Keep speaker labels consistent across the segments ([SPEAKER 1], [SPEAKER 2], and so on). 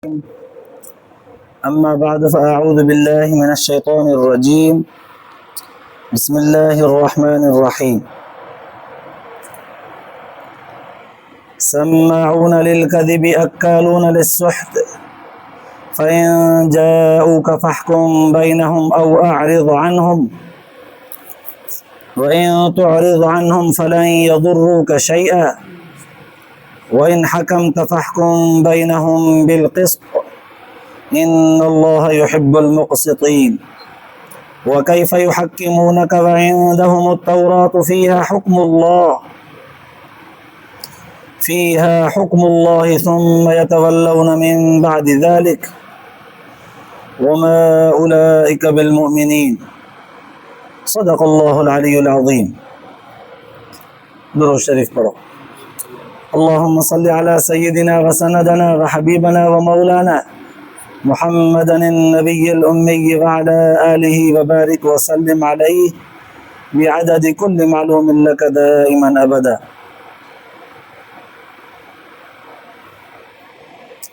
[SPEAKER 1] أما بعد فأعوذ بالله من الشيطان الرجيم. بسم الله الرحمن الرحيم. سماعون للكذب أكالون للسحت فإن جاءوك فاحكم بينهم أو أعرض عنهم وإن تعرض عنهم فلن يضروك شيئا وإن حكمت فاحكم بينهم بالقسط إن الله يحب المقسطين. وكيف يحكمونك وعندهم التوراة فيها حكم الله ثم يتولون من بعد ذلك وما أولئك بالمؤمنين. صدق الله العلي العظيم. درود شريف پڑھو. اللهم صل على سيدنا وسندنا وحبيبنا ومولانا محمد النبي الأمي وعلى آله وبارك وسلم عليه بعدد كل معلوم لك دائما أبدا.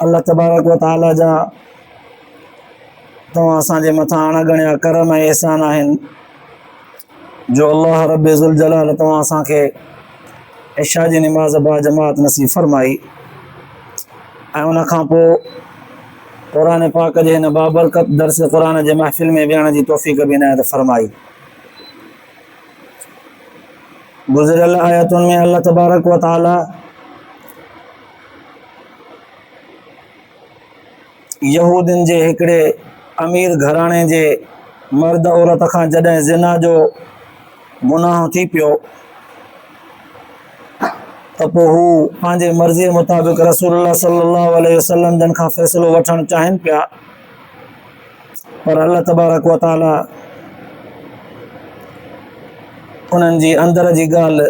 [SPEAKER 1] अल्लाह तबारक व ताला जा तव्हां असांजे मथां अणगणिया करम ऐं एहसान आहिनि जो अल्लाह रब ज़ुल जलाल तव्हां असांखे इशा जी निमाज़ बा जमात नसीब फरमाई ऐं उन खां पोइ क़ुरान पाक जे हिन बाबरकत दर्स क़ुरान जे महफ़िल में विहण जी तौफ़ीक़ बि इनायत फरमाई। गुज़िरियल आयतुनि में अल्लाह तबारक व ताला यहूदियुनि जे हिकिड़े अमीर घराणे जे मर्द औरत खां जॾहिं ज़िना जो गुनाह थी पियो त पोइ हू पंहिंजे मर्ज़ीअ मुताबिक़ रसूलुल्लाह सल्लल्लाहु अलैहि वसल्लम जन खां फ़ैसिलो वठणु चाहिनि पिया, पर अल्लाह तबारक व ताला उन्हनि जी अंदर जी ॻाल्हि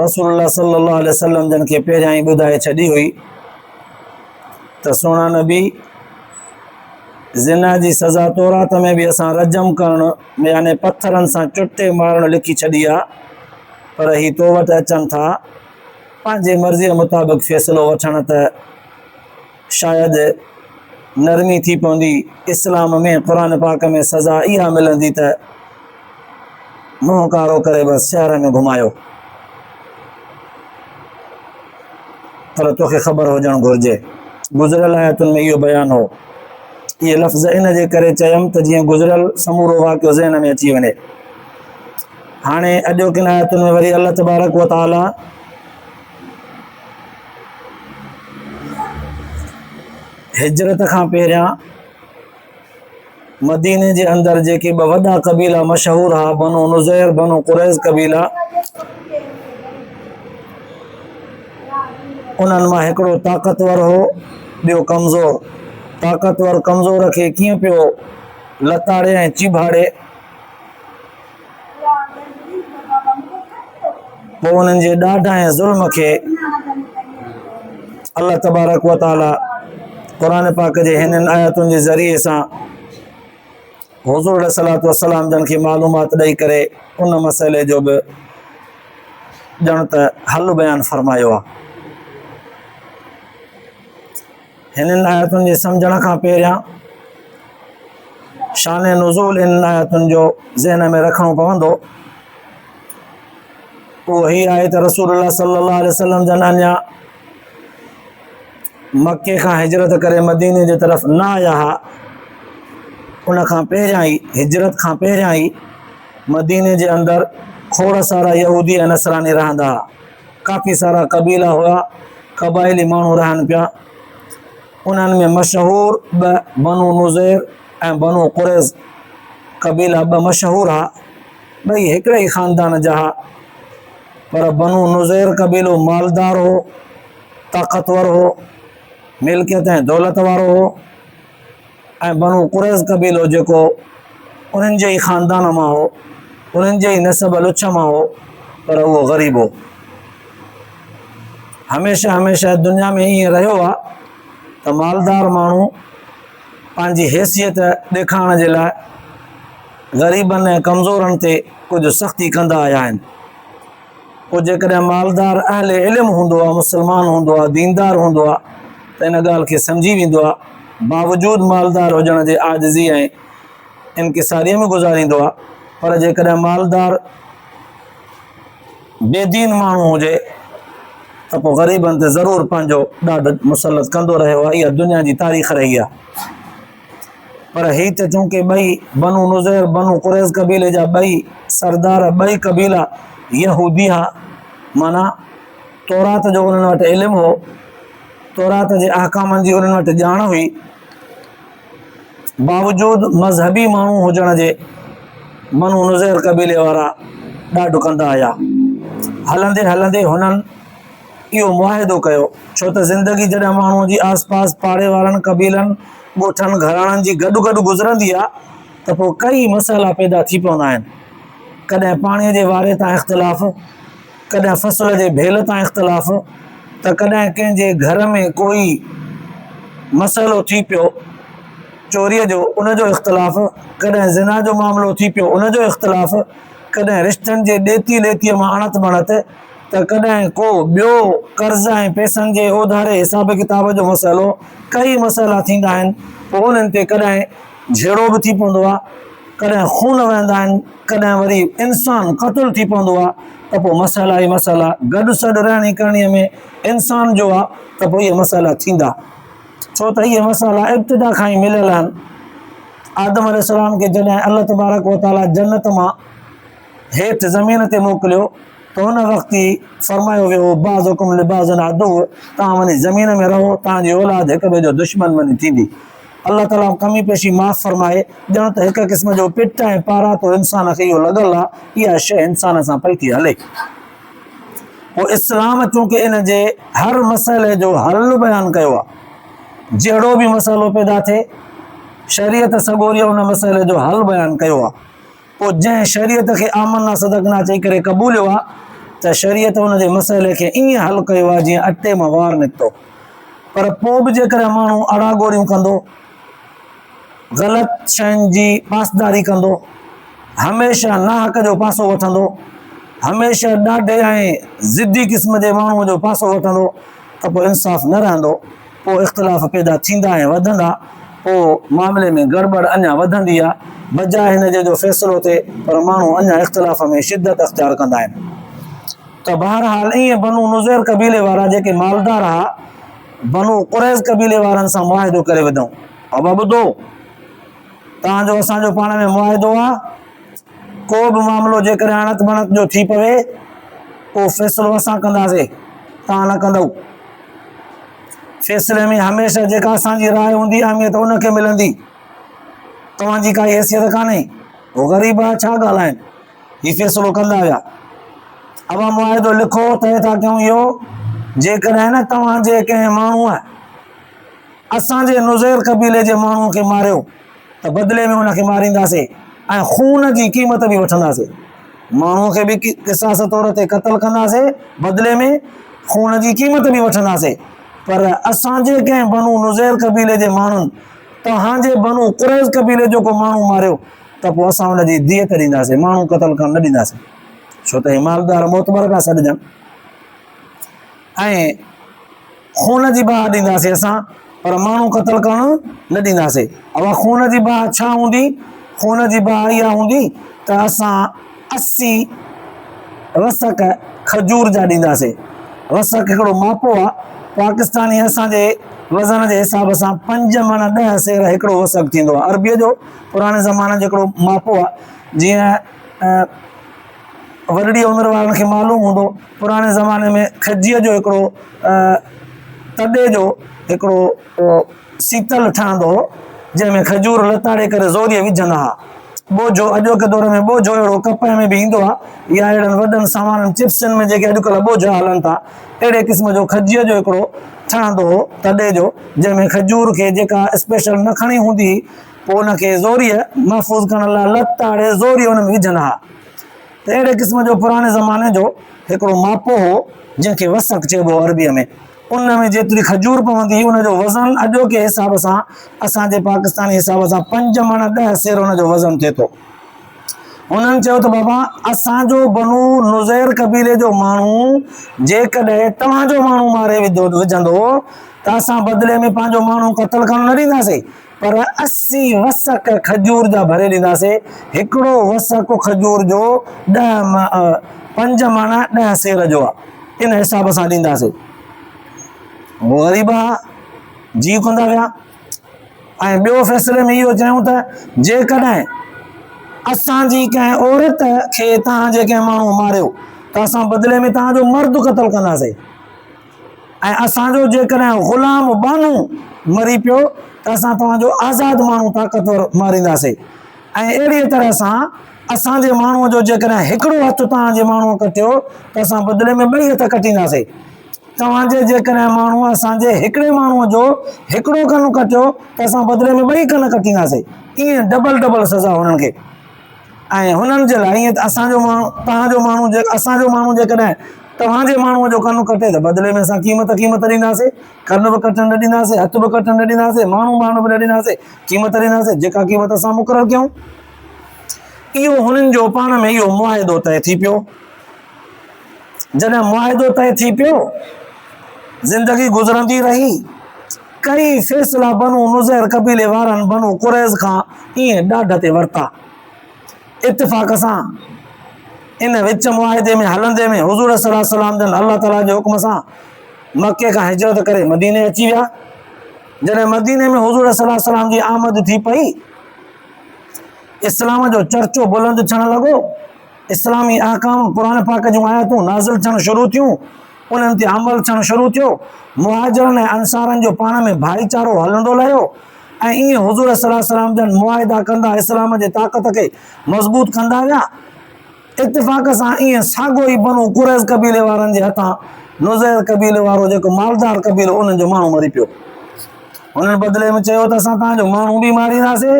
[SPEAKER 1] रसूलुल्लाह सल्लल्लाहु अलैहि वसल्लम जन खे पहिरियां ई ॿुधाए छॾी हुई त सुहिणा नबी ज़िना जी सज़ा तौरात में बि असां रजम करणु यानी पथरनि सां चुटे मारणु लिखी छॾी आहे, पर ही तो वटि अचनि था पंहिंजे मर्ज़ीअ मुताबिक़ फ़ैसिलो वठण त शायदि नरमी थी पवंदी। इस्लाम में क़ुरान पाक में सज़ा इहा मिलंदी त मुंहुं कारो करे बसि शहर में घुमायो, पर तोखे ख़बर हुजणु घुरिजे। गुज़िरियल आयतुनि में इहो बयानु हो। इहे लफ़्ज़ इन जे करे चयमि त जीअं गुज़िरियल समूरो वाक़ियो ज़हन में अची वञे। हाणे अॼोकिन आयतुनि में वरी अल्लाह तबारक व ताला हिजरत खां पहिरियां मदीने जे अंदरि जेके ॿ वॾा क़बीला मशहूरु हुआ, बनु नुज़ैर बनु क़ुरैज़ क़बीला, उन्हनि मां हिकिड़ो ताक़तवर हो, ॿियो कमज़ोर। ताक़तवर कमज़ोर खे कीअं पियो लताड़े ऐं चिभाड़े, पोइ उन्हनि जे ॾाढा ऐं ज़ुल्म खे अल्लाह तबारक व ताला क़ुरान पाक जे हिननि आयतुनि जे ज़रिए सां हुज़ूर अलैहिस्सलातु वस्सलाम जन खे मालूमात ॾेई करे उन मसइले जो बि ॼण त हल बयानु फरमायो आहे। हिननि आयतुनि जे सम्झण खां पहिरियां शान नुज़ूल हिननि आयतुनि जो ज़हन में रखणो पवंदो। उहो ही आहे त रसूलुल्लाह सल्लल्लाहु अलैहि वसल्लम जन अञा मके खां हिजरत करे मदीने जे तरफ़ न आया हुआ। उन खां पहिरियां ई हिजरत खां पहिरियां ई मदीने जे अंदरि खोड़ सारा यहूदी ऐं नसरानी रहंदा हुआ। काफ़ी सारा क़बीला हुआ, क़बाइली माण्हू रहनि पिया। उन्हनि में मशहूरु ॿ बनु नुज़ैर ऐं बनु क़ुरैज़ क़बीला ॿ मशहूरु हुआ। ॿई हिकिड़े ई ख़ानदान जा हुआ, पर बनु नुज़ैर क़बीलो मालदार हो, ताक़तवर हो, मिल्कियत ऐं दौलत वारो हो, ऐं बनु क़ुरैज़ क़बीलो जेको उन्हनि जे ई ख़ानदान मां हो, उन्हनि जे ई नसब लुछ मां हो, पर उहो ग़रीब हो। हमेशह हमेशह दुनिया में ईअं रहियो आहे त मालदार माण्हू पंहिंजी हैसियत ॾेखारण जे लाइ ग़रीबनि ऐं कमज़ोरनि ते कुझु सख़्ती कंदा आया आहिनि। पोइ जेकॾहिं मालदार अहले इल्म हूंदो आहे, मुस्लमान हूंदो आहे, दीनदार हूंदो आहे, त त इन ॻाल्हि खे सम्झी वेंदो आहे, बावजूदि मालदार हुजण जे आजिज़ी ऐं इनकिसारीअ में गुज़ारींदो आहे। पर जेकॾहिं मालदार बेदीन माण्हू हुजे त पोइ ग़रीबनि ते ज़रूरु पंहिंजो ॾाढो मुसलत कंदो रहियो आहे। इहा दुनिया जी तारीख़ रही आहे। पर हीअ त चूंकि ॿई बनू नुज़ैर बनू कुरैज़ क़बीले जा ॿई सरदार, ॿई क़बीला यहूदी हा, माना तौरात जो उन्हनि वटि इल्मु हो, तौरात जे अहकामनि जी उन्हनि वटि ॼाण हुई, बावजूदि मज़हबी माण्हू हुजण जे बनू नुज़ैर क़बीले वारा ॾाढो कंदा आया। हलंदे हलंदे हुननि इहो मुआहिदो कयो, छो त ज़िंदगी जॾहिं माण्हूअ जी आस पास पाड़े वारनि क़बीलनि ॻोठनि घराणनि जी गॾु गॾु गुज़रंदी आहे त पोइ कई मसाइला पैदा थी पवंदा आहिनि। कॾहिं पाणीअ जे वारे तां इख़्तिलाफ़, कॾहिं फ़सुल जे भेल तां इख़्तिलाफ़, त कॾहिं कंहिंजे घर में कोई मसइलो थी पियो चोरीअ जो, उनजो इख़्तिलाफ़, कॾहिं ज़िना जो मामिलो थी पियो उनजो इख़्तिलाफ़, कॾहिं रिश्तनि जे ॾेती लेतीअ मां अणत बणत, त कॾहिं को ॿियो कर्ज़ ऐं पैसनि जे ओधारे हिसाब किताब जो मसइलो, कई मसइला थींदा आहिनि। पोइ उन्हनि ते कॾहिं झेड़ो बि थी पवंदो आहे, कॾहिं खून वहंदा आहिनि, कॾहिं वरी इंसानु क़तलु थी पवंदो आहे। त पोइ मसइला ई मसइला गॾु सॾु रहणी करणीअ में इंसान जो आहे, त पोइ इहे मसइला थींदा, छो त इहे मसइला इब्तिदा खां ई मिलियल आहिनि। आदम अलैहिस्सलाम खे जॾहिं अल्लाह तबारक व तआला जन्नत मां हेठि ज़मीन ते मोकिलियो त हुन वक़्तु ई फ़रमायो वियो, बाज़ुकुम लिबाज़ुन अदुव्व, तव्हां वञी ज़मीन में रहो, तव्हांजी औलाद हिक ॿिए जो दुश्मन वञी थींदी। अल्लाह ताला कमी पेशी माफ़ फरमाए, ॼण त हिक क़िस्म जो पिट ऐं पारा तो इंसान खे इहो लॻल आहे, इहा शइ इंसान सां पई थी हले। पोइ इस्लाम चूंकि इन जे हर मसइले जो हल बयानु कयो आहे, जहिड़ो बि मसइलो पैदा थिए शरीयत सॻोरीअ उन मसइले जो हल बयानु कयो आहे। पोइ जंहिं शरीयत खे आमना सदकना चई करे क़बूलियो आहे, त शरीयत उन जे मसइले खे ईअं हल कयो आहे जीअं अटे मां वार निकितो। पर पोइ बि जेकॾहिं माण्हू अड़ा ॻोड़ियूं कंदो, ग़लति शयुनि जी पासदारी कंदो, हमेशह नाहक जो पासो वठंदो, हमेशह ॾाढे ऐं ज़िदी क़िस्म जे माण्हूअ जो पासो वठंदो, त पोइ इंसाफ़ न रहंदो, पोइ इख़्तिलाफ़ पैदा थींदा ऐं वधंदा, पोइ मामले में गड़बड़ अञा वधंदी आहे, बजाए हिन जे जो फ़ैसिलो थिए, पर माण्हू अञा इख़्तिलाफ़ में शिदत अख़्तियार कंदा आहिनि। त बहरहाल ईअं बनू नुज़ैर क़बीले वारा जेके मालदार हुआ, बनू कुरैज़ क़बीले वारनि सां मुआहिदो करे विधऊं। अब ॿुधो, तव्हांजो असांजो पाण में मुआहिदो आहे, को बि मामिलो जेकॾहिं अणत बणत जो थी पवे, पोइ फ़ैसिलो असां कंदासीं, तव्हां न कंदव। फ़ैसिले में हमेशह जेका असांजी राय हूंदी, अहमियत उनखे मिलंदी, तव्हांजी काई हैसियत कान्हे। उहो ग़रीब आहे, छा ॻाल्हाइनि, हीउ फ़ैसिलो कंदा हुया। अब मुआहिदो लिखो, तय था कयूं इहो, जेकॾहिं न तव्हांजे कंहिं माण्हूअ असांजे नुज़ैर क़बीले जे माण्हूअ खे मारियो, त बदिले में हुनखे मारींदासीं ऐं खून जी क़ीमत बि वठंदासीं। माण्हूअ खे बि क़िसास तौर ते क़तल कंदासीं, बदिले में खून जी क़ीमत बि वठंदासीं। पर असांजे कंहिं बनू नुज़ैर क़बीले जे माण्हुनि तव्हांजे बनू कुरैज़ क़बीले जो को माण्हू मारियो, त पोइ असां हुनजी दियत ॾींदासीं, माण्हू क़तल करणु न ॾींदासीं, छो त हे मालदार मोतबर पिया सॾिजनि। ऐं खून जी बाह ॾींदासीं असां, पर माण्हू क़तल करणु न ॾींदासीं। अब खून जी बाह छा हूंदी? खून जी बाह इहा हूंदी त असां 80 वसक खजूर जा ॾींदासीं। वसक हिकिड़ो मापो आहे, पाकिस्तानी असांजे वज़न जे हिसाब सां 5 मन 10 सेर हिकिड़ो वसक थींदो आहे। अरबीअ जो पुराणे ज़माने जो हिकिड़ो मापो आहे। जीअं वॾड़ी उमिरि वारनि खे मालूम हूंदो, पुराणे ज़माने में खजीअ जो हिकिड़ो तॾे जो हिकिड़ो सीतल ठहंदो हो, जंहिंमें खजूर लताड़े करे ज़ोरीअ विझंदा हुआ। बोझो अॼोके दौर में बोझो अहिड़ो कपह में बि ईंदो आहे, या अहिड़नि वॾनि सामाननि चिप्सनि में जेके अॼुकल्ह बोझा हलनि था, अहिड़े क़िस्म जो खजीअ जो हिकिड़ो ठहंदो हो तॾे जो, जंहिंमें खजूर खे जेका स्पेशल न खणी हूंदी, पोइ उनखे ज़ोरीअ महफ़ूज़ करण लाइ लताड़े ज़ोरीअ हुन में विझंदा हुआ। त अहिड़े क़िस्म जो पुराणे ज़माने जो हिकिड़ो मापो हो, जंहिंखे वसक चइबो अरबीअ में। उन में जेतिरी खजूर पवंदी, उनजो वज़न अॼोके हिसाब सां, असांजे पाकिस्तानी हिसाब सां 5 मन 10 सेर हुनजो वज़न थिए थो। उन्हनि चयो त बाबा, असांजो बनू नुज़ैर क़बीले जो माण्हू जेकॾहिं तव्हांजो माण्हू मारे विझंदो, त असां बदिले में पंहिंजो माण्हू क़तल करणु न ॾींदासीं, पर 80 वसक खजूर जा भरे ॾींदासीं। हिकिड़ो वसक खजूर जो 5 माना 10 सेर जो आहे, इन हिसाब सां ॾींदासीं। ग़रीब जी कंदा विया। ऐं ॿियो फ़ैसिले में इहो चयूं त जेकॾहिं असांजी कंहिं औरत खे तव्हां जे कंहिं माण्हू मारियो त असां बदिले में तव्हांजो मर्द क़तल कंदासीं। ऐं असांजो जेकॾहिं ग़ुलाम बानू मरी पियो त असां तव्हांजो आज़ादु माण्हू ताक़तवर मारींदासीं। ऐं अहिड़ीअ तरह सां असांजे माण्हूअ जो जेकॾहिं हिकिड़ो हथु तव्हांजे माण्हूअ कटियो त असां बदिले में 2 हथ कटींदासीं। तव्हांजे जेकॾहिं माण्हू असांजे हिकिड़े माण्हूअ जो हिकिड़ो कनु कटियो त असां बदिले में 2 कन कटींदासीं। ईअं डबल सज़ा हुननि खे। ऐं हुननि जे लाइ ईअं असांजो माण्हू तव्हांजो माण्हू असांजो माण्हू जेकॾहिं तव्हांजे माण्हूअ जो कनु कटे त बदिले में असां क़ीमत ॾींदासीं। कन बि कटण न ॾींदासीं, हथ बि कटण न ॾींदासीं, माण्हू बि न ॾींदासीं, क़ीमत ॾींदासीं, जेका क़ीमत असां मुक़ररु कयूं। इहो हुननि जो पाण में इहो मुआहिदो तय थी पियो। जॾहिं मुआहिदो तय थी पियो, ज़िंदगी गुज़रंदी रही। कई फ़ैसिला बनु नुज़ैर कबीले वारनि बनु कुरैज़ खां ईअं ॾाढ ते वरिता। इत्तिफ़ाक़ सां इन विच मुआहिदे में हलंदे में हुज़ूर सल्लल्लाहु अलैहि वसल्लम जन अल्लाह ताला जे हुक्म सां मके खां हिजरत करे मदीने अची विया। जॾहिं मदीने में हुज़ूर सल्लल्लाहु अलैहि वसल्लम जी आमद थी पई, इस्लाम जो चर्चो बुलंद थियणु लॻो। इस्लामी अहकाम क़ुरान पाक जूं आयतूं नाज़िल थियणु शुरू थियूं, उन्हनि ते अमल थियणु शुरू थियो। मुहाजिरनि ऐं अंसारनि जो पाण में भाईचारो हलंदो रहियो। ऐं ईअं हुज़ूर सल्लल्लाहु अलैहि वसल्लम जन मुआहिदा कंदा इस्लाम जे ताक़त खे मज़बूत कंदा विया। इत्तिफ़ाक़ सां ईअं साॻियो ई बनु कुरैज़ कबीले वारनि जे हथां नुज़ैर कबीले वारो जेको मालदार कबीलो, उन्हनि जो माण्हू मरी पियो। हुननि बदिले में चयो त असां तव्हांजो माण्हू बि मारींदासीं,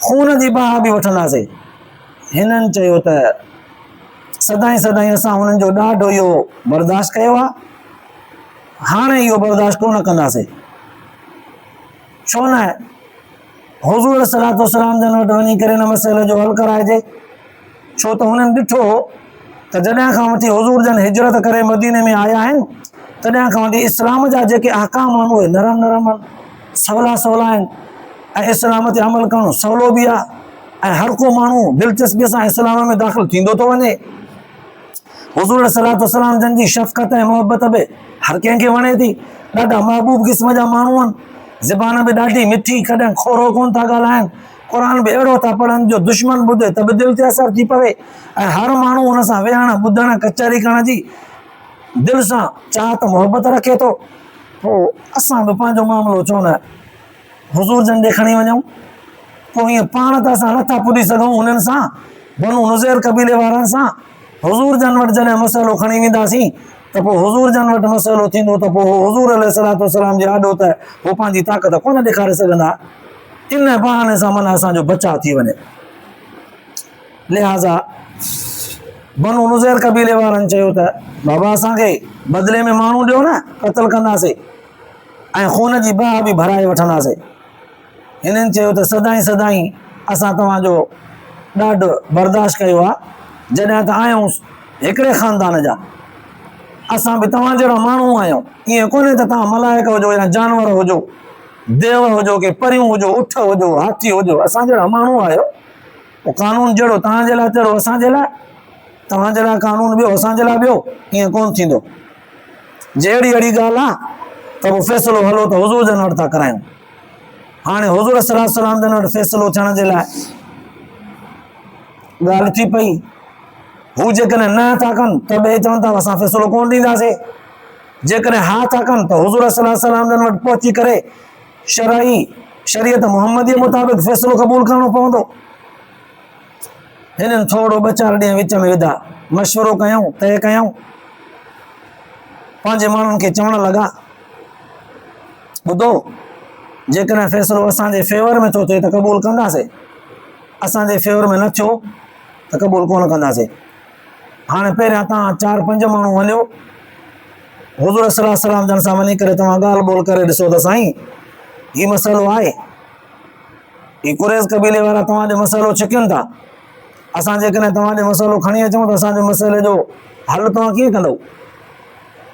[SPEAKER 1] खून जी बाह बि वठंदासीं। हिननि चयो त सदाईं असां हुननि जो ॾाढो इहो बर्दाश्त कयो आहे, हाणे इहो बर्दाश्त कोन कंदासीं। छो न हुज़ूर सल्लल्लाहु अलैहि वसल्लम जन वटि वञी करे हिन मसइले जो हल कराइजे। छो त हुननि ॾिठो त जॾहिं खां वठी हुज़ूर जन हिजरत करे मदीने में आया आहिनि, तॾहिं खां वठी इस्लाम जा जेके अहकाम आहिनि उहे नरम आहिनि, सवला आहिनि। ऐं इस्लाम ते अमल करणु सवलो बि आहे। ऐं हर को माण्हू दिलचस्पीअ सां इस्लाम में दाख़िल थींदो थो वञे। हुज़ूर सल्लल्लाहु अलैहि वसल्लम जन जी शफ़क़त ऐं मोहबत बि हर कंहिंखे वणे थी। ॾाढा महबूब क़िस्म जा माण्हू आहिनि, ज़बान बि ॾाढी मिठी, कॾहिं खोरो कोन था ॻाल्हाइनि, क़ुरान बि अहिड़ो था पढ़नि जो दुश्मन ॿुधे त बि दिलि ते असरु थी पवे। ऐं हर माण्हू हुन सां वेहण, ॿुधण, कचहरी करण जी दिलि सां चाहत मोहबत रखे थो। पोइ असां बि पंहिंजो मामिलो छो न हुज़ूर जन ॾे खणी वञूं। पोइ ईअं पाण त असां नथा पुॼी सघूं हुननि सां, बनु नुज़ैर कबीले वारनि सां। हुज़ूर जन वटि जॾहिं मसइलो खणी वेंदासीं त पोइ हुज़ूर जन वटि मसइलो थींदो त पोइ हुज़ूर अलैहिस्सलातु वस्सलाम जे आॾो त उहो पंहिंजी ताक़त कोन ॾेखारे सघंदा। इन बहाने सां माना असांजो बचाव थी वञे। लिहाज़ा बनु नुज़ैर कबीले वारनि चयो त बाबा असांखे बदिले में माण्हू ॾियो न, क़तल कंदासीं ऐं खून जी बाह बि भराए वठंदासीं। हिननि चयो त सदाईं असां तव्हांजो ॾाढो बर्दाश्त कयो आहे। जॾहिं त आहियूं हिकिड़े ख़ानदान जा, असां बि तव्हां जहिड़ा माण्हू आहियूं। ईअं कोन्हे त तव्हां मलाइक हुजो या जानवर हुजो, देव हुजो की परियूं हुजो, उठ हुजो, हाथी हुजो, असां जहिड़ा माण्हू आहियो। पोइ कानून जहिड़ो तव्हांजे लाइ तहिड़ो असांजे लाइ, तव्हांजे लाइ कानून ॿियो असांजे लाइ ॿियो, ईअं कोन थींदो। जहिड़ी अहिड़ी ॻाल्हि आहे त पोइ फ़ैसिलो हलो त हुज़ूर जन वटि था करायूं। हाणे हुज़ूर सल्लल्लाहु अलैहि वसल्लम जन वटि फ़ैसिलो थियण जे लाइ ॻाल्हि थी पई। हू जेकॾहिं न था कनि त ॿिए चवनि था असां फ़ैसिलो कोन ॾींदासीं। जेकॾहिं हा था कनि त हुज़ूर सल्लल्लाहु अलैहि वसल्लम जन वटि पहुची करे शरीयत मुहम्मदी मुताबिक़ फ़ैसिलो क़बूल करणो पवंदो। हिननि थोरो 2-4 ॾींहं विच में विधा, मशवरो कयूं, तय कयूं, पंहिंजे माण्हुनि खे चवणु लॻा ॿुधो, जेकॾहिं फ़ैसिलो असांजे फेवर में थो थिए त क़बूल कंदासीं, असांजे फेवर में न थियो त क़बूल कोन कंदासीं। हाणे पहिरियां तव्हां 4-5 माण्हू वञो, हुज़ूर सल्लल्लाहु अलैहि वसल्लम जन सां वञी करे तव्हां ॻाल्हि ॿोल करे ॾिसो त साईं हीउ मसइलो आहे, ही कुरैज़ कबीले वारा तव्हांजो मसइलो छिकियुनि था। असां जेकॾहिं तव्हांजो मसइलो खणी अचूं त असांजे मसइले जो हल तव्हां कीअं कंदव?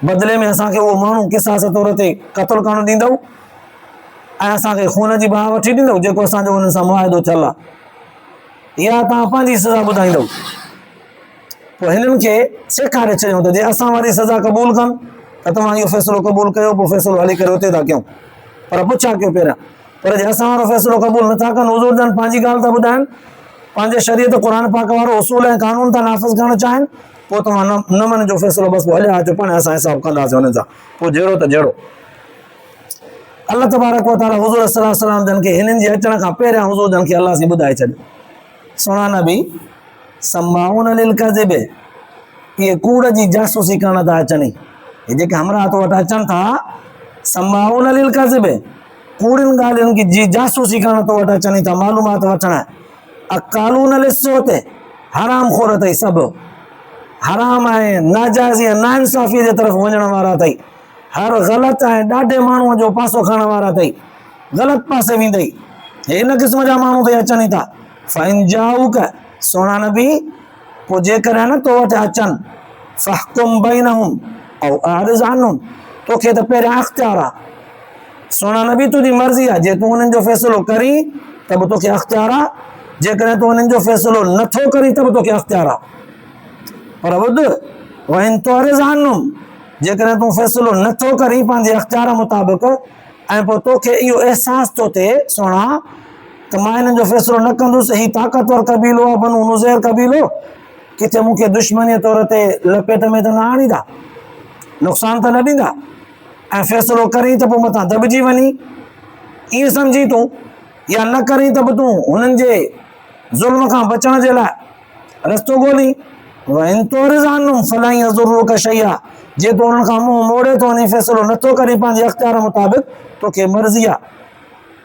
[SPEAKER 1] बदिले में असांखे उहो माण्हू किसास तौर ते क़त्ल करणु ॾींदव ऐं असांखे खून जी बाहि वठी ॾींदव जेको असांजो हुननि सां मुआहिदो थियल आहे, या तव्हां पंहिंजी सज़ा ॿुधाईंदव। पोइ हिननि खे सेखारे छॾियूं त जे असां वारी सज़ा क़बूल कनि त तव्हां इहो फ़ैसिलो क़बूल कयो, पोइ फ़ैसिलो हली करे उते था कयूं, पर पुछा कयो पहिरियां। पर जे असां वारो फ़ैसिलो क़बूल नथा कनि, हुज़ूर जन पंहिंजी ॻाल्हि था ॿुधाइनि, पंहिंजे शरीयत क़ुर पाक वारो उसूल ऐं कानून था नाफ़िज़ करणु चाहिनि, पोइ तव्हां न मन जो फ़ैसिलो बसि पोइ हलिया अचो, पाण असां हिसाब कंदासीं हुननि सां, पोइ जहिड़ो त जहिड़ो। अल्लाह तबारक व तआला हुज़ूर सल्लल्लाहु अलैहि वसल्लम जन खे हिननि जे अचण खां पहिरियां हुज़ूर जन खे अल्लाह से ॿुधाए छॾियो। सुहिणा नबी समाउन लिल कज़िब, इहे कूड़ जी जासूसी करण था अचनि, हे जेके हमरा तो वटि अचनि था, समाउन लिल कज़िब, कूड़ियुनि ॻाल्हियुनि जी जासूसी करण तो वटि अचनि था, मालूमात वठण। अकालून लिस्सोत, हराम खोर अथई, सभु हराम ऐं नाजाइज़ ऐं नाइंसाफ़ीअ जे तरफ़ वञण वारा अथई, हर ग़लति ऐं ॾाढे माण्हूअ जो पासो खणण वारा अथई, ग़लति पासे वेंदई, हिन क़िस्म जा माण्हू ते अचनि था। फ़इन जाऊक, सोना नबी, पोइ जेकॾहिं न तो वटि अचनि, फ़हकुम बैनहुम औ अरिज़ अन्हुम, तोखे त पहिरियां अख़्तियार आहे, सोना नबी तुंहिंजी मर्ज़ी आहे, जे तूं हुननि जो फ़ैसिलो करी त बि तोखे अख़्तियार आहे, जेकॾहिं तूं हुननि जो फ़ैसिलो नथो करी त बि तोखे अख़्तियार आहे। पर ॿुध, वइन तुअरिज़ अन्हुम, जेकॾहिं तूं फ़ैसिलो नथो करी पंहिंजे अख़्तियार मुताबिक़, ऐं पोइ तोखे इहो अहसासु थो थिए सोना त मां हिननि जो फ़ैसिलो न कंदुसि, हीउ ताक़तवर क़बीलो आहे, बनु नुज़ैर क़बीलो, किथे मूंखे दुश्मनीअ तौर ते लपेट में त न आणींदा, नुक़सान त न ॾींदा, ऐं फ़ैसिलो करी त पोइ मथां दॿिजी वञी, ईअं सम्झी तूं, या न करी त बि तूं हुननि जे ज़ुल्म खां बचण जे लाइ रस्तो ॻोल्ही। वइन तुअरिज़ अन्हुम फलन यज़ुर्रुक शैआ, जे तूं हुननि खां मुंहुं मोड़े थो वञी, फ़ैसिलो नथो करी पंहिंजे अख़्तियार मुताबिक़, तोखे मर्ज़ी आहे,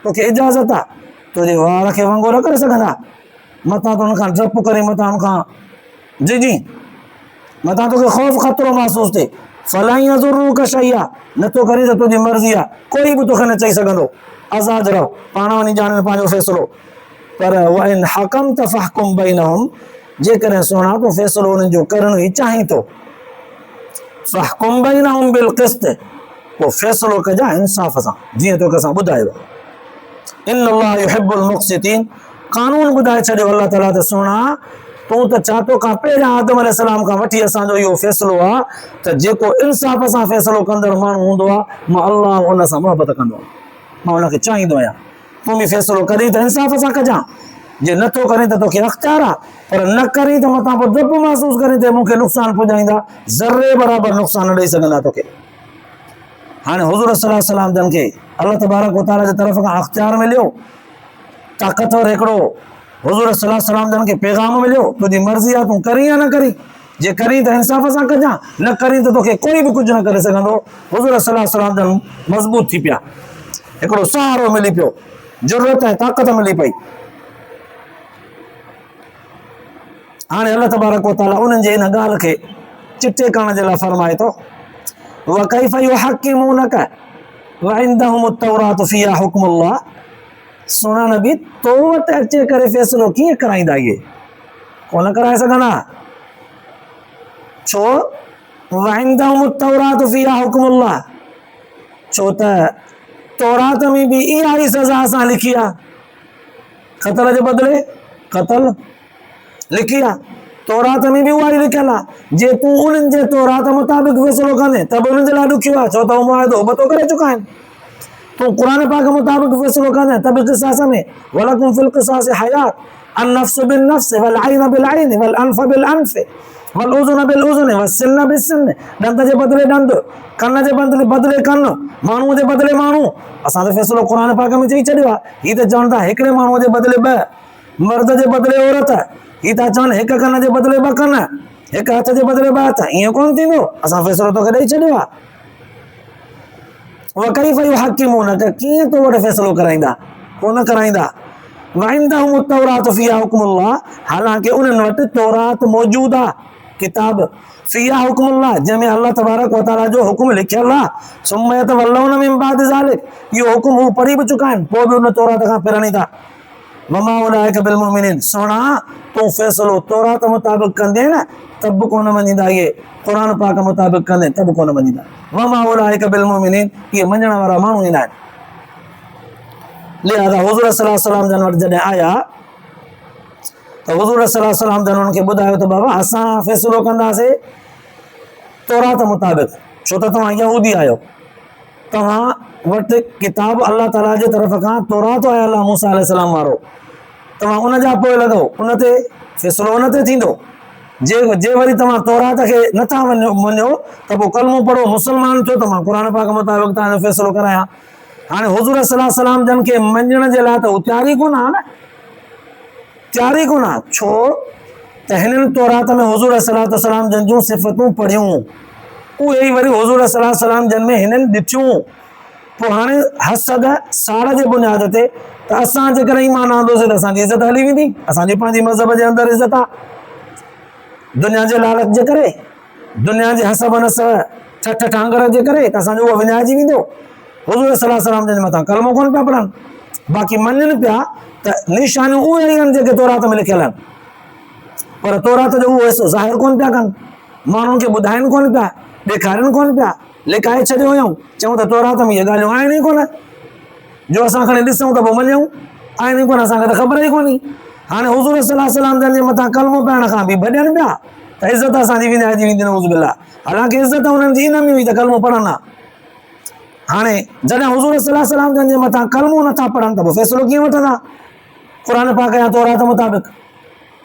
[SPEAKER 1] तोखे इजाज़त आहे, तुंहिंजे वार खे वंगो न करे सघंदा, मथां तूं हुनखां डपु करे, मथां हुनखां जिजी, मथां तोखे ख़ौफ़ ख़तरो महसूसु थिए, फलन यज़ुर्रुक शैआ, नथो करी त तुंहिंजी मर्ज़ी आहे, कोई बि तोखे न चई सघंदो, आज़ादु रहो, पाण वञी ॼाणे पंहिंजो फ़ैसिलो। पर वइन हकमत फ़हकुम बैनहुम, जेकॾहिं सोना तूं फ़ैसिलो हुननि जो करणु ई चाहीं थो, फ़हकुम बैनहुम बिल क़िस्त, पोइ फ़ैसिलो कजां इंसाफ़ सां, जीअं तोखे असां ॿुधायो। इन्नल्लाह युहिब्बुल मुक़्सितीन, कानून ॿुधाए छॾियो अल्लाह ताला त सोना तूं त छा तोखां पहिरियां आदम अलैहिस्सलाम खां वठी असांजो इहो फ़ैसिलो आहे त जेको इंसाफ़ सां फ़ैसिलो कंदड़ माण्हू हूंदो आहे, मां अल्लाह हुन सां मुहबत कंदो आहियां, मां हुनखे चाहींदो आहियां, तूं बि फ़ैसिलो करी त इंसाफ़ सां कजां, जे नथो करी त तोखे अख़्तियार आहे, पर न करी त मथां पोइ डपु महसूसु करी त मूंखे नुक़सानु पुॼाईंदा, ज़र्रे बराबरि नुक़सानु ॾेई सघंदा तोखे। हाणे हुज़ूर सल्लल्लाहु अलैहि वसल्लम जन खे अल्लाह तबारक व तआला जे तरफ़ खां अख़्तियार मिलियो, ताक़तवर हिकिड़ो हुज़ूर सल्लल्लाहु अलैहि वसल्लम जन खे पैगाम मिलियो, तुंहिंजी मर्ज़ी आहे, तूं करी या न करी, जे करी त इंसाफ़ सां कजां, न करी त तोखे कोई बि कुझु न करे सघंदो। हुज़ूर सल्लल्लाहु अलैहि वसल्लम जन मज़बूत थी पिया, हिकिड़ो सहारो मिली पियो, ज़रूरत ऐं ताक़त मिली पई। हाणे अल्लाह तबारक व तआला उन्हनि जे इन ॻाल्हि खे चिटे करण जे लाइ फरमाए थो, वकैफ़ युहक्किमूनक वइंदहुमुत तौरात फ़ीहा हुक्मुल्लाह, सोना नबी तो वटि अचे करे फ़ैसिलो कीअं कराईंदा, इहे कोन कराए सघंदा, छो वइंदहुमुत तौरात फ़ीहा हुक्मुल्लाह, छो त तौरात में बि इहा ई सज़ा असां लिखी आहे, क़त्ल जे बदिले क़त्ल लिखी आहे, तौरात में बि उहा ई लिखियलु आहे, जे तूं उन्हनि जे तौरात मुताबिक़ फ़ैसिलो कंदे त बि उन्हनि जे लाइ ॾुखियो आहे, छो त उहो मुआहिदो उबतो करे चुका आहिनि, तूं क़ुर पाक मुताबिक़ फ़ैसिलो कंदे त बि क़िसास में वलकुम फिल क़िसास हयात, अन्नफ्स बिन नफ्स वल ऐन बिल ऐन वल अनफ बिल अनफ वल उज़ुन बिल उज़ुन वस्सिन बिस सिन, ॾंद जे बदिले ॾंद, कन जे बदिले कन, माण्हूअ जे बदिले माण्हू, असां त फ़ैसिलो क़ुर पाक में चई छॾियो आहे, हीअ त चवनि था हिकिड़े माण्हूअ जे बदिले ॿ, मर्द जे बदिले औरत, हीअ था चवनि हिक कन जे बदिले ॿ कन, हिक हथ जे बदिले ॿ हथ, ईअं कोन थींदो, असां फ़ैसिलो तोखे ॾेई छॾियो आहे। वकैफ़ युहक्किमूनक, कीअं तो वटि फ़ैसिलो कराईंदा, कोन कराईंदा। वइंदहुमुत तौरात फ़ीहा हुक्मुल्लाह, हालांकि उन्हनि वटि तौरात मौजूदु आहे, किताब फ़ीहा हुक्मुल्लाह, जंहिंमें अल्लाह तबारक व तआला जो हुक्म लिखियलु आहे, सुम्म यतवल्लौन मिन बाद ज़ालिक, इहो हुक्म हू पढ़ी बि चुका आहिनि, पोइ बि उन तौरात खां फिरनि था, वमा उलाइक बिल मुमिनीन, सोना तू फैसलो तौरात मुताबिक कंदे न तब कोन मञींदा, ये कुरान पाक मुताबिक कंदे तब कोन मञींदा। वमा उलाइक बिल मुमिनीन, ये मञण वारा माण्हू ईंदा आहिनि। लिहाज़ा हुज़ूर सल्लल्लाहु अलैहि वसल्लम जन वटि जॾहिं आया त हुज़ूर सल्लल्लाहु अलैहि वसल्लम जन उन्हनि खे ॿुधायो त बाबा असां फ़ैसिलो कंदासीं तौरात मुताबिक, छो त तव्हां यहूदी आहियो, तव्हां वटि किताब अल्लाह ताला जे तरफ़ खां तौरात आयल आहे मूसा अलैहिस्सलाम वारो, तव्हां उन जा पोइ लॻो, उन ते फ़ैसिलो उन ते थींदो। जे वरी तव्हां तौरात खे नथा मञो त पोइ कलमो पढ़ो मुस्लमान थियो त मां क़ुर पाक मुताबिक तव्हांजो फ़ैसिलो करायां। हाणे हुज़ूर सल्लल्लाहु अलैहि वसल्लम जन खे मञण जे लाइ त तयारी कोन आहे न, तयारी कोन आहे, छो त हिननि तौरात में हुज़ूर सल्लल्लाहु अलैहि वसल्लम जन जूं सिफ़तूं पढ़ियूं, उहे ई वरी हुज़ूर सल्लल्लाहु अलैहि वसल्लम जन में हिननि ॾिठियूं। पोइ हाणे हसद साड़ जे बुनियाद ते त असां जेकर ईमान आंदोसीं त असांजी इज़त हली वेंदी, असांजी पंहिंजी मज़हब जे अंदरि इज़त आहे, दुनिया जे लालच जे करे, दुनिया जे हसब नसब ठठ ठांगर जे करे त असांजो उहो विञाइजी वेंदो। हुज़ूर सल्लल्लाहु अलैहि वसल्लम जन मथां कलमो कोन पिया पढ़नि, बाक़ी मञनि पिया त निशानियूं उहे ई आहिनि जेके तौरात में लिखियल आहिनि, पर तौरात जो उहो हिसो ज़ाहिर कोन पिया कनि, माण्हुनि खे ॿुधाइनि कोन पिया, ॾेखारनि कोन पिया, लिकाए छॾियो हुयऊं, चऊं त तौरात में इहे ॻाल्हियूं आहिनि ई कोन, जो असां खणी ॾिसूं त पोइ मञूं, आहिनि ई कोन, असांखे त ख़बर ई कोन्हे। हाणे हुज़ूर सल्लल्लाहु अलैहि वसल्लम जन जे मथां कलमो पाइण खां बि भॼनि पिया त इज़त असांजी विञाइजी वेंदी, नऊज़ बिल्लाह, हालांकि इज़त हुननि जी इन में हुई त कलमो पढ़नि हा। हाणे जॾहिं हुज़ूर सल्लल्लाहु अलैहि वसल्लम जन जे मथां कलमो नथा पढ़नि त पोइ फ़ैसिलो कीअं वठंदा, क़ुर पाक या तौरात मुताबिक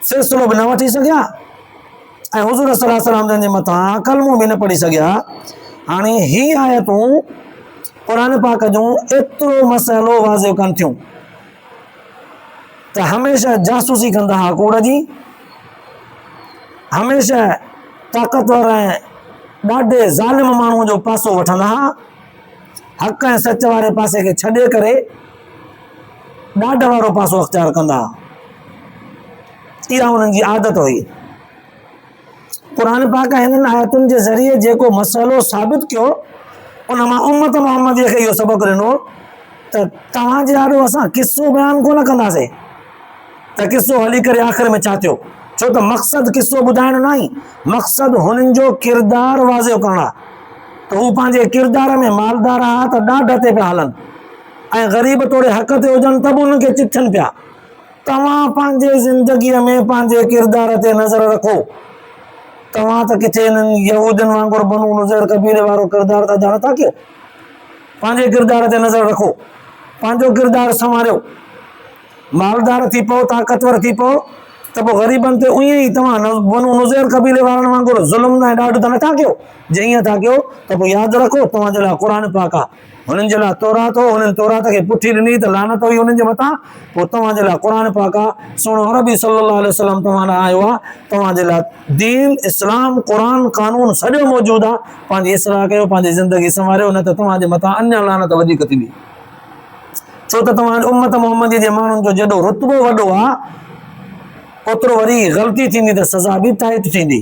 [SPEAKER 1] फ़ैसिलो बि न वठी सघिया ऐं हुज़ूर सल्लल्लाहु अलैहि वसल्लम जन जे मथां कलमो बि न पढ़ी सघिया। हाणे ही आयतूं क़ुर पाक जूं एतिरो मसइलो वाज़िह कनि थियूं त हमेशह जासूसी कंदा हुआ कूड़ जी, हमेशह ताक़तवर ऐं ॾाढे ज़ालिम माण्हूअ जो पासो वठंदा हुआ, हक़ ऐं सच वारे पासे खे छॾे करे ॾाढ वारो पासो अख़्तियार कंदा हुआ, इहा हुननि जी आदत हुई। क़ुर पाक हिननि आयतुनि जे ज़रिए जेको मसइलो साबित कयो, उन मां उम्मत मुहम्मदीअ खे इहो सबक़ ॾिनो त तव्हांजे आॾो असां किस्सो बयानु कोन कंदासीं त किस्सो हली करे आख़िर में छा थियो, छो त मक़सदु किस्सो ॿुधाइणु न आहे, मक़सदु हुननि जो किरदारु वाज़िह करणु आहे, त हू पंहिंजे किरदार में मालदार आहे त ॾाढ ते पिया हलनि ऐं ग़रीब तोड़े हक़ ते हुजनि त बि उन्हनि खे चिठनि पिया। तव्हां पंहिंजे ज़िंदगीअ में पंहिंजे किरदार ते नज़र रखो, तव्हां त किथे हिननि यहूदियुनि वांगुरु बनु नुज़ैर क़बीले वारो किरदारु था ॼाण था कयो, पंहिंजे किरदार ते नज़र रखो, पंहिंजो किरदारु संवारियो, मालदार थी पओ, ताक़तवर थी पओ त पोइ ग़रीबनि ते उईअं ई तव्हां बनु नुज़ैर क़बीले वारनि वांगुरु ज़ुल्म ऐं ॾाढ त नथा कयो, जे ईअं था कयो त पोइ यादि रखो तव्हांजे लाइ क़ुर पाक आहे, हुननि जे लाइ तौरात हो, हुननि तौरात खे पुठी ॾिनी त लानत हुई हुननि जे मथां, पोइ तव्हांजे लाइ क़ुर पाक आहे, सुहिणो अरबी सल्लल्लाहु अलैहि वसल्लम तव्हां लाइ आयो आहे, तव्हांजे लाइ दीन इस्लाम क़ुर कानून सॼो मौजूदु आहे, पंहिंजी इस्लाह कयो, पंहिंजी ज़िंदगी संवारियो, न त तव्हांजे मथां अञा लानत वधीक थींदी, छो त तव्हांजे उम्मत मुहम्मदी जे माण्हुनि जो जेॾो रुतबो वॾो आहे ओतिरो वरी ग़लती थींदी त सज़ा बि ताइद थींदी,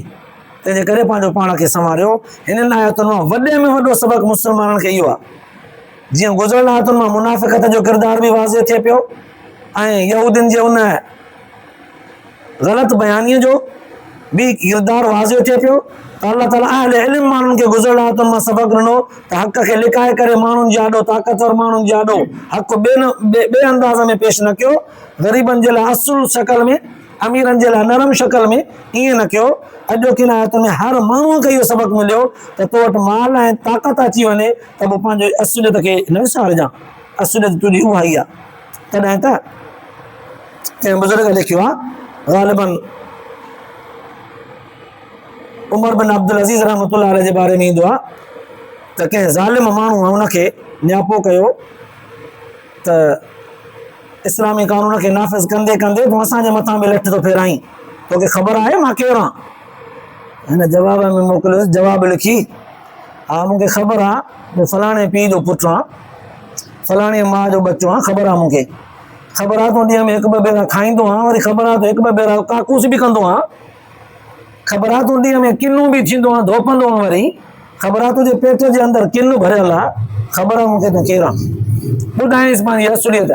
[SPEAKER 1] तंहिंजे करे पंहिंजो पाण खे संवारियो। हिननि आयतुनि मां वॾे में वॾो सबक़ मुस्लमाननि खे इहो आहे, जीअं गुज़िरियल आयतुनि मां मुनाफ़िक़त जो किरदार बि वाज़िह थिए पियो ऐं यहूदियुनि जे उन ग़लति बयानीअ जो बि किरदारु वाज़िह थिए पियो, त अल्लाह ताला अहले इल्म माण्हुनि खे गुज़िरियल आयतुनि मां सबक़ ॾिनो त हक़ खे लिकाए करे माण्हुनि जे आॾो, ताक़तवर माण्हुनि जे आॾो हक़ ॿिए अंदाज़ में पेश न कयो, ग़रीबनि जे लाइ असुल शक्ल में, अमीरनि जे लाइ नरम शक्ल में, ईअं न कयो। अॼोकी आयत में हर माण्हूअ खे इहो सबक़ मिलियो त तो वटि माल ऐं ताक़त अची वञे त पोइ पंहिंजे असुलियत खे न विसारजांइ, असुलियत तुंहिंजी उहा ई आहे। तॾहिं त कंहिं बुज़ुर्ग लिखियो आहे, ग़ालिबन उमर बिन अब्दुल अज़ीज़ रहमतुल्लाह अलैह जे बारे में ईंदो आहे त कंहिं ज़ालिम माण्हू हुनखे नियापो कयो त इस्लामी कानून खे नाफ़िज़ कंदे कंदे तूं असांजे मथां बि लठ थो फेराई, तोखे ख़बर आहे मां केरु आहियां? हिन जवाब में मोकिलियोसि, जवाब लिखी, हा मूंखे ख़बर आहे तूं फलाणे पीउ जो पुटु आहीं, फलाणी माउ जो बचो आहे, ख़बर आहे मूंखे, ख़बर आहे तूं ॾींहं में हिकु ॿ भेरा खाईंदो आहीं, वरी ख़बर आहे तूं हिकु ॿ भेरा काकूस बि कंदो आहीं, ख़बर आहे तूं ॾींहं में किन्नू बि थींदो आहे, धोपंदो आहे, वरी ख़बर आहे तुंहिंजे पेट जे अंदरि किन भरियल आहे, ख़बर आहे मूंखे तूं केरु आहे, ॿुधाईंसि पंहिंजी असुलियत,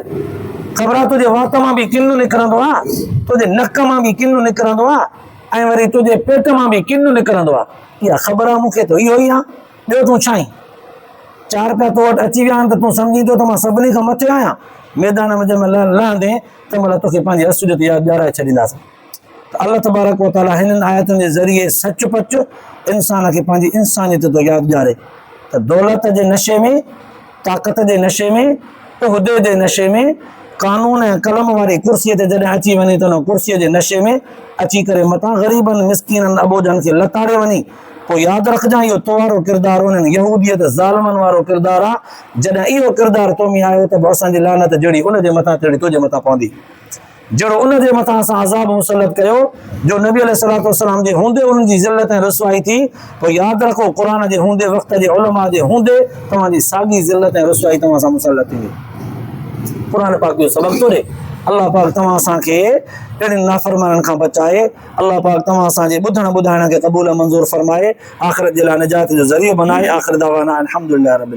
[SPEAKER 1] ख़बर आहे तुंहिंजे वात मां बि किन निकिरंदो आहे, तुंहिंजे नक मां बि किन निकिरंदो आहे, ऐं वरी तुंहिंजे पेट मां बि किन निकिरंदो आहे। इहा ख़बर आहे मूंखे, त इहो ई आहे, ॿियो तूं छा आहीं? 4 रुपया तो वटि अची विया आहिनि त तूं सम्झींदो त मां सभिनी खां मथे आहियां। मैदान में जंहिंमहिल लहंदे तंहिंमहिल तोखे पंहिंजी असुलियत यादि ॾियाराए छॾींदासीं। त अल्लाह तबारक व तआला हिननि आयतुनि जे ज़रिए सच पच इंसान खे पंहिंजी इंसानियत थो यादि ॾियारे त दौलत जे नशे में, ताक़त जे नशे में, उहिदे जे नशे में, कानून ऐं कलम वारी कुर्सीअ ते जॾहिं अची वञे त उन कुर्सीअ जे नशे में अची करे मथां ग़रीबनि मिसकीननि अबोजनि खे लताड़े वञी। पोइ यादि रखजांइ, इहो तो वारो किरदारु उन्हनि यहूदियत ज़ालिमनि वारो किरदारु आहे। जॾहिं इहो किरदारु तो में आयो त पोइ असांजी लानत जहिड़ी उनजे मथां तहिड़ी तुंहिंजे मथां पवंदी। जहिड़ो उनजे मथां असां अज़ाब मुसलत कयो, जो नबी अलैहिस्सलाम जे हूंदे उन्हनि जी ज़िल्लत ऐं रुसवाई थी, पोइ यादि रखो क़ुर जे हूंदे, वक़्त जे उलमा जे हूंदे तव्हांजी साॻी ज़िल्लत ऐं रुसवाई तव्हां सां मुसलत थींदी। क़ुर पाक जो सबक़ थो ॾे। अल्लाह पाक तव्हां असांखे अहिड़ियुनि नाफ़रमाननि खां बचाए। अल्लाह पाक तव्हां असांजे ॿुधण ॿुधाइण खे क़बूल मंज़ूर फरमाए, आख़िरत जे लाइ निजात जो ज़रियो बनाए। आख़िर दावाना अल्हम्दुलिल्लाह रब्बिल